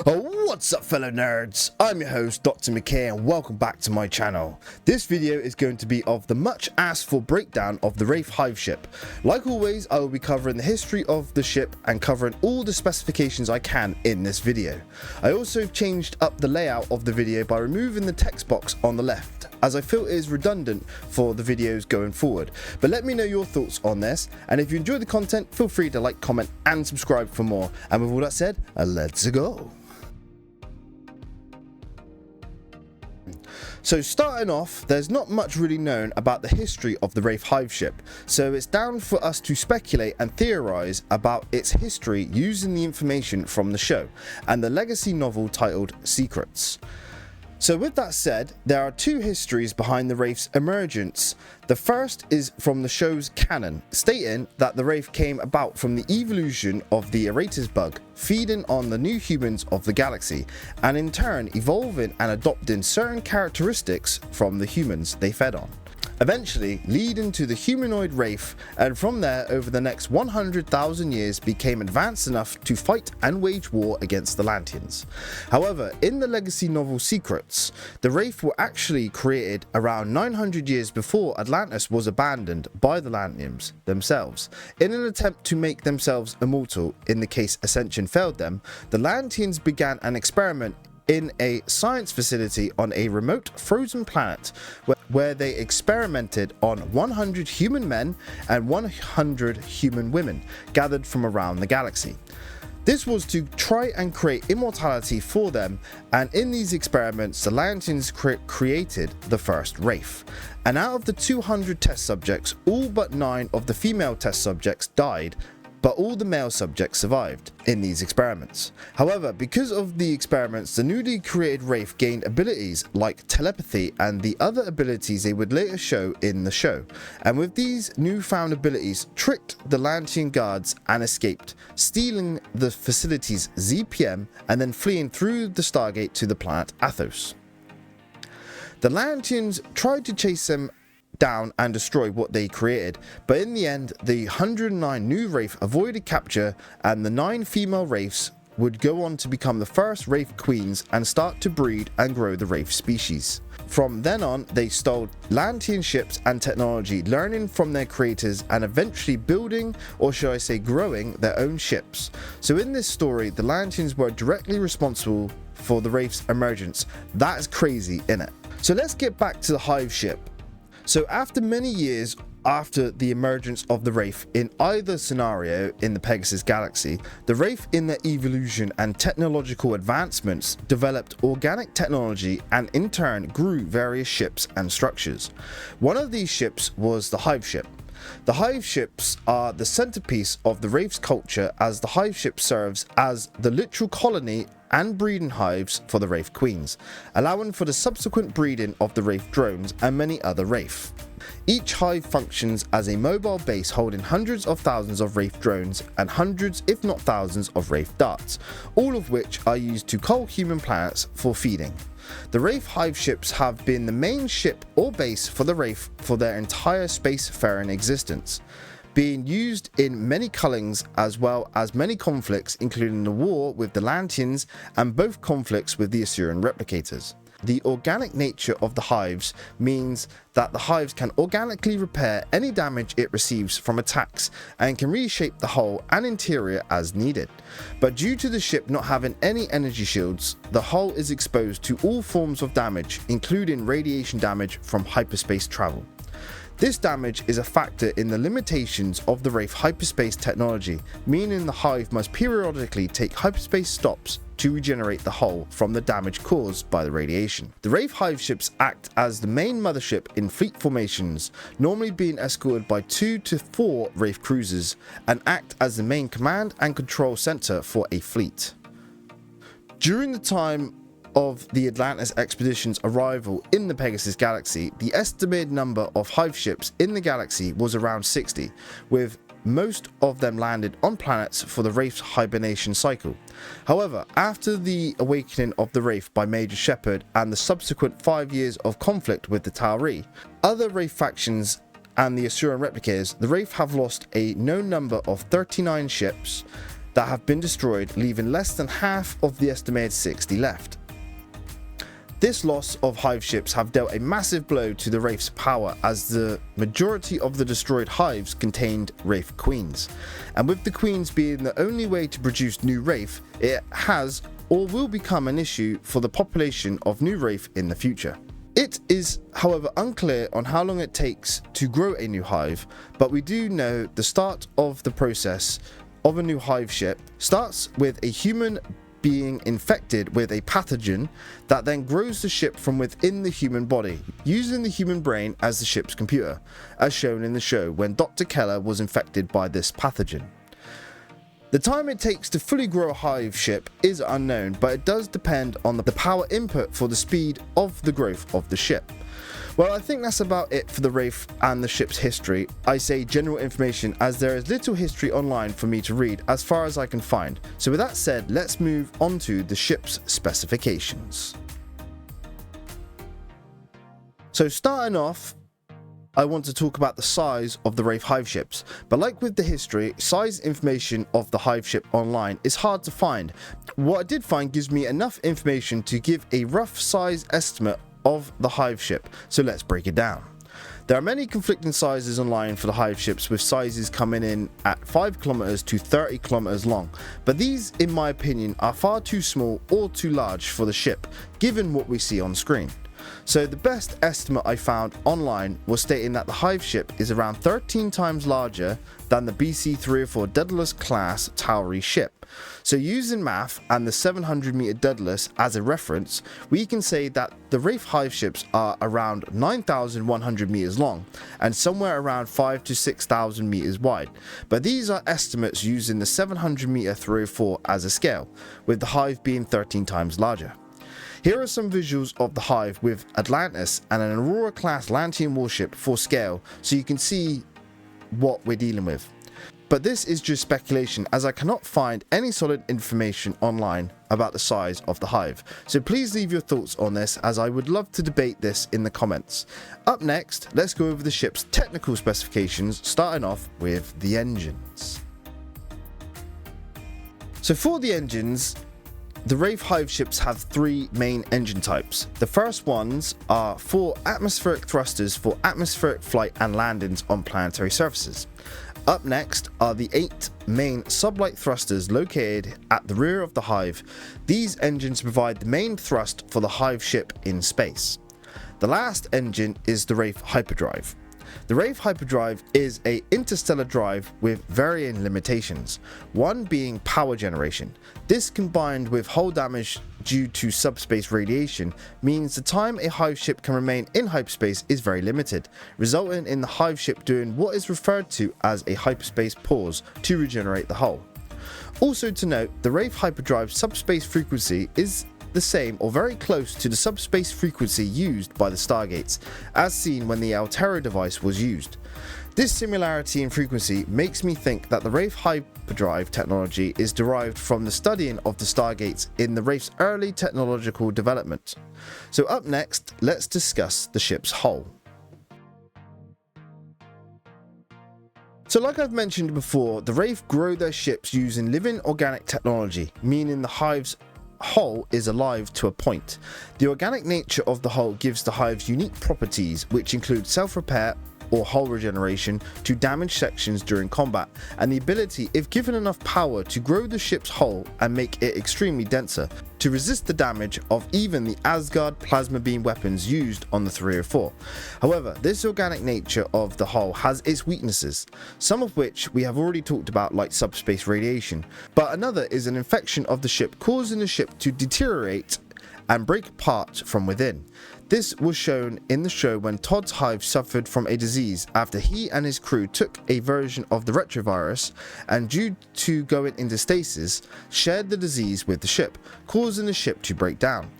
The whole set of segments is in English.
What's up fellow nerds, I'm your host Dr. McKay and welcome back to my channel. This video is going to be of the much asked for breakdown of the Wraith Hive ship. Like always, I will be covering the history of the ship and covering all the specifications I can in this video. I also changed up the layout of the video by removing the text box on the left, as I feel it is redundant for the videos going forward. But let me know your thoughts on this, and if you enjoy the content, feel free to like, comment and subscribe for more. And with all that said, let's go. So starting off, there's not much really known about the history of the Wraith Hive ship, so it's down for us to speculate and theorise about its history using the information from the show and the legacy novel titled Secrets. So with that said, there are two histories behind the Wraith's emergence. The first is from the show's canon, stating that the Wraith came about from the evolution of the Erator's bug, feeding on the new humans of the galaxy, and in turn evolving and adopting certain characteristics from the humans they fed on, eventually leading to the humanoid Wraith, and from there over the next 100,000 years became advanced enough to fight and wage war against the Lanteans. However, in the legacy novel Secrets, the Wraith were actually created around 900 years before Atlantis was abandoned by the Lanteans themselves. In an attempt to make themselves immortal in the case Ascension failed them, the Lanteans began an experiment in a science facility on a remote frozen planet where they experimented on 100 human men and 100 human women gathered from around the galaxy. This was to try and create immortality for them, and in these experiments the Lanteans created the first Wraith. And out of the 200 test subjects, all but 9 of the female test subjects died, but all the male subjects survived in these experiments. However, because of the experiments, the newly created Wraith gained abilities like telepathy and the other abilities they would later show in the show, and with these newfound abilities tricked the Lantean guards and escaped, stealing the facility's ZPM and then fleeing through the Stargate to the planet Athos. The Lanteans tried to chase them down and destroy what they created, but in the end the 109 new Wraith avoided capture, and the 9 female Wraiths would go on to become the first Wraith queens and start to breed and grow the Wraith species. From then on, they stole Lantean ships and technology, learning from their creators and eventually building, or should I say growing, their own ships. So in this story, the Lanteans were directly responsible for the Wraith's emergence. That is crazy, innit? So let's get back to the Hive ship. So after many years after the emergence of the Wraith in either scenario in the Pegasus galaxy, the Wraith in their evolution and technological advancements developed organic technology and in turn grew various ships and structures. One of these ships was the Hive ship. The Hive ships are the centerpiece of the Wraith's culture, as the Hive ship serves as the literal colony and breeding hives for the Wraith queens, allowing for the subsequent breeding of the Wraith drones and many other Wraith. Each hive functions as a mobile base holding hundreds of thousands of Wraith drones and hundreds if not thousands of Wraith darts, all of which are used to cull human planets for feeding. The Wraith Hive ships have been the main ship or base for the Wraith for their entire spacefaring existence, being used in many cullings as well as many conflicts, including the war with the Lanteans and both conflicts with the Assyrian replicators. The organic nature of the hives means that the hives can organically repair any damage it receives from attacks and can reshape the hull and interior as needed. But due to the ship not having any energy shields, the hull is exposed to all forms of damage, including radiation damage from hyperspace travel. This damage is a factor in the limitations of the Wraith hyperspace technology, meaning the Hive must periodically take hyperspace stops to regenerate the hull from the damage caused by the radiation. The Wraith Hive ships act as the main mothership in fleet formations, normally being escorted by 2 to 4 Wraith cruisers, and act as the main command and control center for a fleet. During the time of the Atlantis expedition's arrival in the Pegasus galaxy, the estimated number of Hive ships in the galaxy was around 60, with most of them landed on planets for the Wraith's hibernation cycle. However, after the awakening of the Wraith by Major Shepard and the subsequent 5 years of conflict with the Tauri, other Wraith factions and the Assyrian replicators, the Wraith have lost a known number of 39 ships that have been destroyed, leaving less than half of the estimated 60 left. This loss of hive ships have dealt a massive blow to the Wraith's power, as the majority of the destroyed hives contained Wraith queens, and with the queens being the only way to produce new Wraith, it has or will become an issue for the population of new Wraith in the future. It is, however, unclear on how long it takes to grow a new hive, but we do know the start of the process of a new hive ship starts with a human being infected with a pathogen that then grows the ship from within the human body, using the human brain as the ship's computer, as shown in the show when Dr. Keller was infected by this pathogen. The time it takes to fully grow a hive ship is unknown, but it does depend on the power input for the speed of the growth of the ship. Well, I think that's about it for the Wraith and the ship's history. I say general information as there is little history online for me to read as far as I can find. So with that said, let's move on to the ship's specifications. So starting off, I want to talk about the size of the Wraith hive ships, but like with the history, size information of the hive ship online is hard to find. What I did find gives me enough information to give a rough size estimate of the hive ship, so let's break it down. There are many conflicting sizes online for the hive ships, with sizes coming in at 5 kilometers to 30 kilometers long, but these in my opinion are far too small or too large for the ship given what we see on screen. So the best estimate I found online was stating that the hive ship is around 13 times larger than the BC-304 Daedalus class Tauri ship. So using math and the 700 meter Daedalus as a reference, we can say that the Wraith hive ships are around 9,100 meters long and somewhere around 5 to 6,000 meters wide. But these are estimates using the 700 meter 304 as a scale, with the hive being 13 times larger. Here are some visuals of the hive with Atlantis and an Aurora class Lantean warship for scale, so you can see what we're dealing with. But this is just speculation, as I cannot find any solid information online about the size of the hive. So please leave your thoughts on this, as I would love to debate this in the comments. Up next, let's go over the ship's technical specifications, starting off with the engines. So for the engines, the Wraith hive ships have 3 main engine types. The first ones are 4 atmospheric thrusters for atmospheric flight and landings on planetary surfaces. Up next are the 8 main sublight thrusters located at the rear of the hive. These engines provide the main thrust for the hive ship in space. The last engine is the Wraith hyperdrive. The Wraith hyperdrive is an interstellar drive with varying limitations, one being power generation. This, combined with hull damage due to subspace radiation, means the time a hive ship can remain in hyperspace is very limited, resulting in the hive ship doing what is referred to as a hyperspace pause to regenerate the hull. Also to note, the Wraith hyperdrive subspace frequency is the same or very close to the subspace frequency used by the Stargates, as seen when the Altera device was used. This similarity in frequency makes me think that the Wraith hyperdrive technology is derived from the studying of the Stargates in the Wraith's early technological development. So up next, let's discuss the ship's hull. So like I've mentioned before, the Wraith grow their ships using living organic technology, meaning the hive's hull is alive to a point. The organic nature of the hull gives the hives unique properties, which include self-repair or hull regeneration to damaged sections during combat, and the ability, if given enough power, to grow the ship's hull and make it extremely denser to resist the damage of even the Asgard plasma beam weapons used on the 304. However, this organic nature of the hull has its weaknesses, some of which we have already talked about, like subspace radiation, but another is an infection of the ship, causing the ship to deteriorate and break apart from within. This was shown in the show when Todd's hive suffered from a disease after he and his crew took a version of the retrovirus and, due to going into stasis, shared the disease with the ship, causing the ship to break down.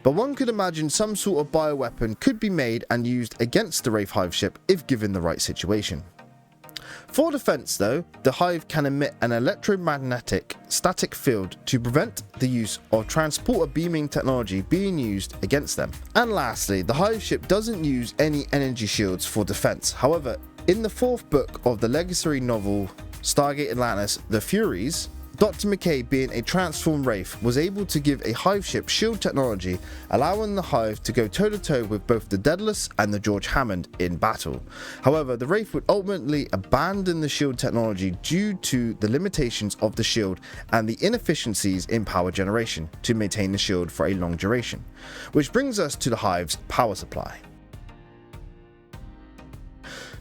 But one could imagine some sort of bioweapon could be made and used against the Wraith hive ship if given the right situation. For defense though, the hive can emit an electromagnetic static field to prevent the use of transporter beaming technology being used against them. And lastly, the hive ship doesn't use any energy shields for defense. However, in the 4th book of the legacy novel Stargate Atlantis, The Furies, Dr. McKay, being a transformed Wraith, was able to give a Hive ship shield technology, allowing the Hive to go toe-to-toe with both the Daedalus and the George Hammond in battle. However, the Wraith would ultimately abandon the shield technology due to the limitations of the shield and the inefficiencies in power generation to maintain the shield for a long duration. Which brings us to the Hive's power supply.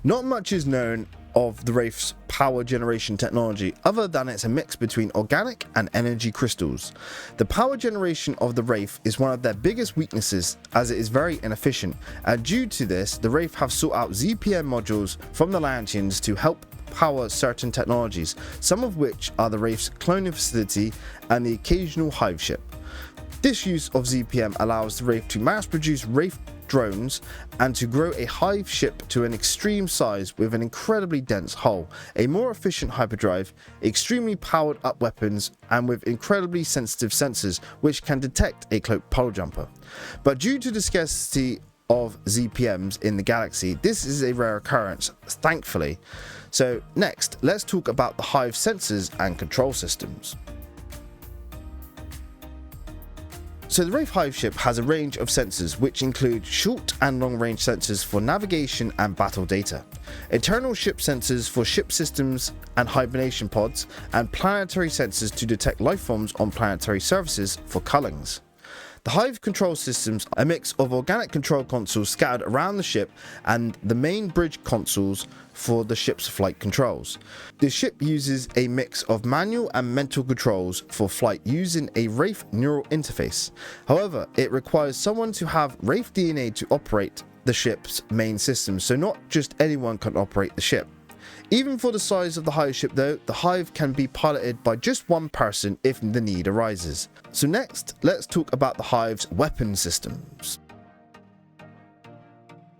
Not much is known of the Wraith's power generation technology other than it's a mix between organic and energy crystals. The power generation of the Wraith is one of their biggest weaknesses as it is very inefficient, and due to this the Wraith have sought out ZPM modules from the Lantians to help power certain technologies, some of which are the Wraith's cloning facility and the occasional Hive ship. This use of ZPM allows the Wraith to mass produce Wraith drones and to grow a Hive ship to an extreme size with an incredibly dense hull, a more efficient hyperdrive, extremely powered up weapons, and with incredibly sensitive sensors which can detect a cloaked pole jumper. But due to the scarcity of ZPMs in the galaxy, this is a rare occurrence, thankfully. So next, let's talk about the Hive sensors and control systems. So the Wraith Hive ship has a range of sensors which include short and long range sensors for navigation and battle data, internal ship sensors for ship systems and hibernation pods, and planetary sensors to detect life forms on planetary surfaces for cullings. The Hive control systems are a mix of organic control consoles scattered around the ship and the main bridge consoles for the ship's flight controls. The ship uses a mix of manual and mental controls for flight using a Wraith neural interface. However, it requires someone to have Wraith DNA to operate the ship's main system, so not just anyone can operate the ship. Even for the size of the Hive ship though, the Hive can be piloted by just one person if the need arises. So next, let's talk about the Hive's weapon systems.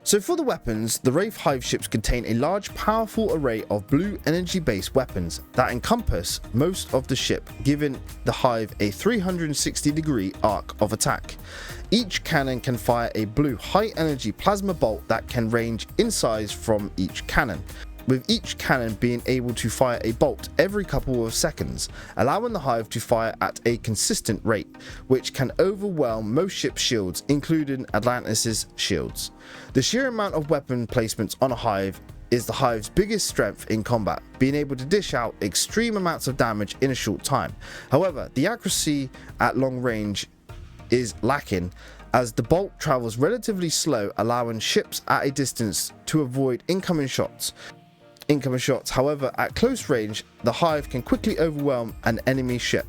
So for the weapons, the Wraith Hive ships contain a large powerful array of blue energy based weapons that encompass most of the ship, giving the Hive a 360-degree arc of attack. Each cannon can fire a blue high energy plasma bolt that can range in size from each cannon, with each cannon being able to fire a bolt every couple of seconds, allowing the Hive to fire at a consistent rate, which can overwhelm most ship shields, including Atlantis' shields. The sheer amount of weapon placements on a Hive is the Hive's biggest strength in combat, being able to dish out extreme amounts of damage in a short time. However, the accuracy at long range is lacking, as the bolt travels relatively slow, allowing ships at a distance to avoid incoming shots. However, at close range, the Hive can quickly overwhelm an enemy ship.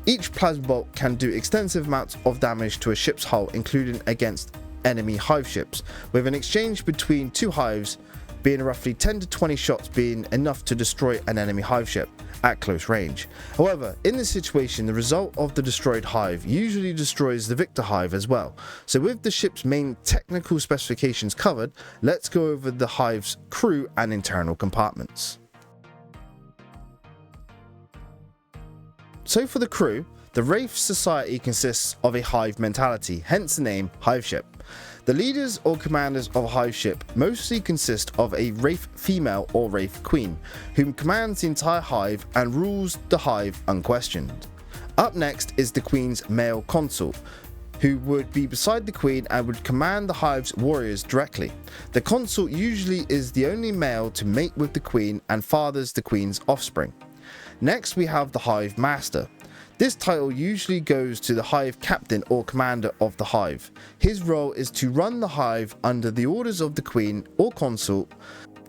Each plasma bolt can do extensive amounts of damage to a ship's hull, including against enemy Hive ships, with an exchange between two Hives being roughly 10 to 20 shots being enough to destroy an enemy Hive ship at close range. However, in this situation, the result of the destroyed Hive usually destroys the victor Hive as well. So with the ship's main technical specifications covered, let's go over the Hive's crew and internal compartments. So for the crew, the Wraith society consists of a Hive mentality, hence the name Hive ship. The leaders or commanders of a Hive ship mostly consist of a Wraith female or Wraith queen, whom commands the entire Hive and rules the Hive unquestioned. Up next is the queen's male consort, who would be beside the queen and would command the Hive's warriors directly. The consort usually is the only male to mate with the queen and fathers the queen's offspring. Next we have the Hive master. This title usually goes to the Hive captain or commander of the Hive. His role is to run the Hive under the orders of the queen or consort,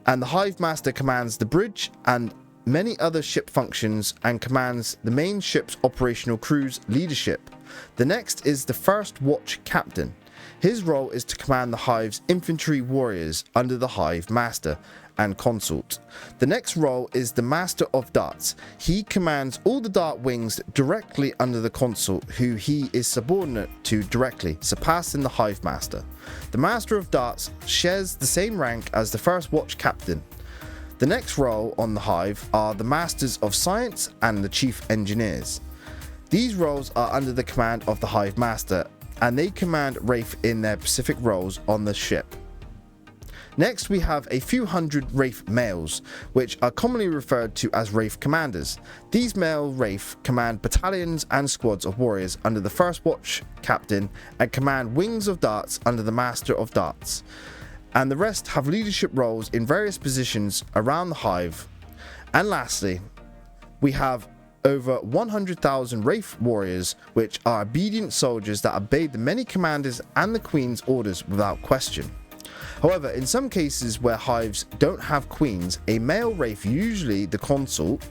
and the Hive master commands the bridge and many other ship functions and commands the main ship's operational crew's leadership. The next is the first watch captain. His role is to command the Hive's infantry warriors under the Hive master and consort. The next role is the Master of Darts. He commands all the dart wings directly under the consort, who he is subordinate to directly, surpassing the Hive Master. The Master of Darts shares the same rank as the first watch captain. The next role on the Hive are the Masters of Science and the Chief Engineers. These roles are under the command of the Hive Master, and they command Wraith in their specific roles on the ship. Next we have a few hundred Wraith males, which are commonly referred to as Wraith commanders. These male Wraith command battalions and squads of warriors under the First Watch captain and command wings of darts under the Master of Darts. And the rest have leadership roles in various positions around the hive. And lastly, we have over 100,000 Wraith warriors, which are obedient soldiers that obey the many commanders and the Queen's orders without question. However, in some cases where hives don't have queens, a male Wraith, usually the consort,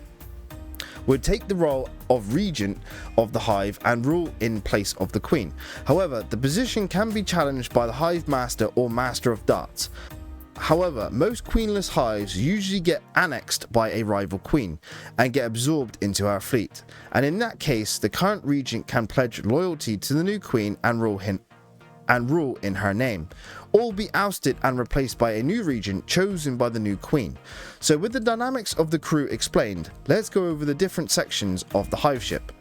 would take the role of regent of the hive and rule in place of the queen. However, the position can be challenged by the hive master or master of darts. However, most queenless hives usually get annexed by a rival queen and get absorbed into her fleet, and in that case the current regent can pledge loyalty to the new queen and rule in her name, or be ousted and replaced by a new regent chosen by the new queen. So with the dynamics of the crew explained, let's go over the different sections of the hive ship.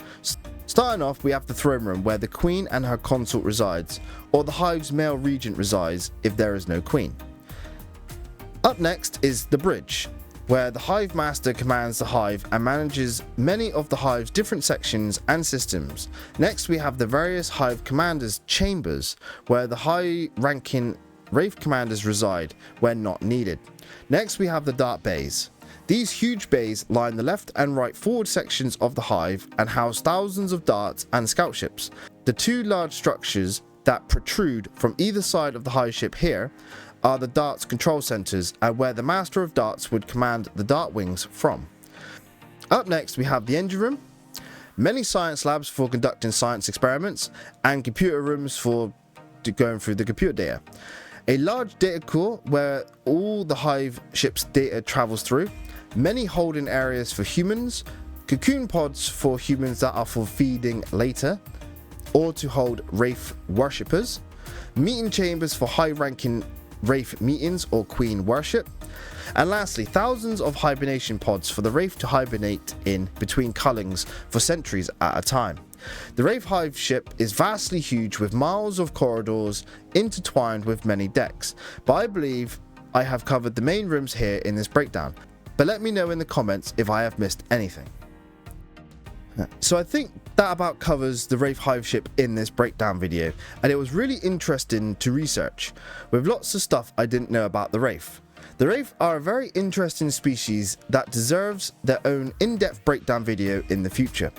Starting off, we have the throne room where the queen and her consort resides, or the hive's male regent resides if there is no queen. Up next is the bridge, where the hive master commands the hive and manages many of the hive's different sections and systems. Next we have the various hive commanders' chambers, where the high-ranking Wraith commanders reside when not needed. Next we have the dart bays. These huge bays line the left and right forward sections of the hive and house thousands of darts and scout ships. The two large structures that protrude from either side of the hive ship here are the darts control centers, and where the master of darts would command the dart wings from. Up next we have the engine room, many science labs for conducting science experiments, and computer rooms for going through the computer data. A large data core where all the hive ship's data travels through, many holding areas for humans, cocoon pods for humans that are for feeding later or to hold Wraith worshippers, meeting chambers for high-ranking Wraith meetings or queen worship, and lastly thousands of hibernation pods for the Wraith to hibernate in between cullings for centuries at a time. The Wraith Hive ship is vastly huge with miles of corridors intertwined with many decks, but I believe I have covered the main rooms here in this breakdown, but let me know in the comments if I have missed anything. So I think that about covers the Wraith Hive ship in this breakdown video, and it was really interesting to research, with lots of stuff I didn't know about the Wraith. The Wraith are a very interesting species that deserves their own in-depth breakdown video in the future.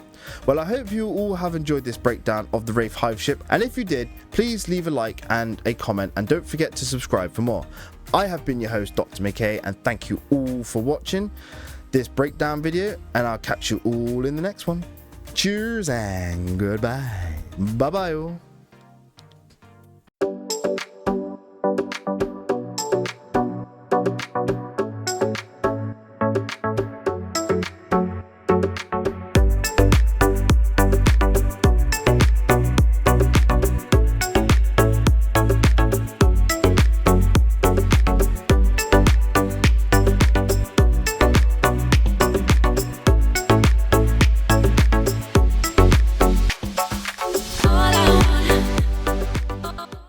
Well, I hope you all have enjoyed this breakdown of the Wraith Hive ship, and if you did, please leave a like and a comment, and don't forget to subscribe for more. I have been your host, Dr. McKay, and thank you all for watching this breakdown video, and I'll catch you all in the next one. Cheers and goodbye. Bye bye all.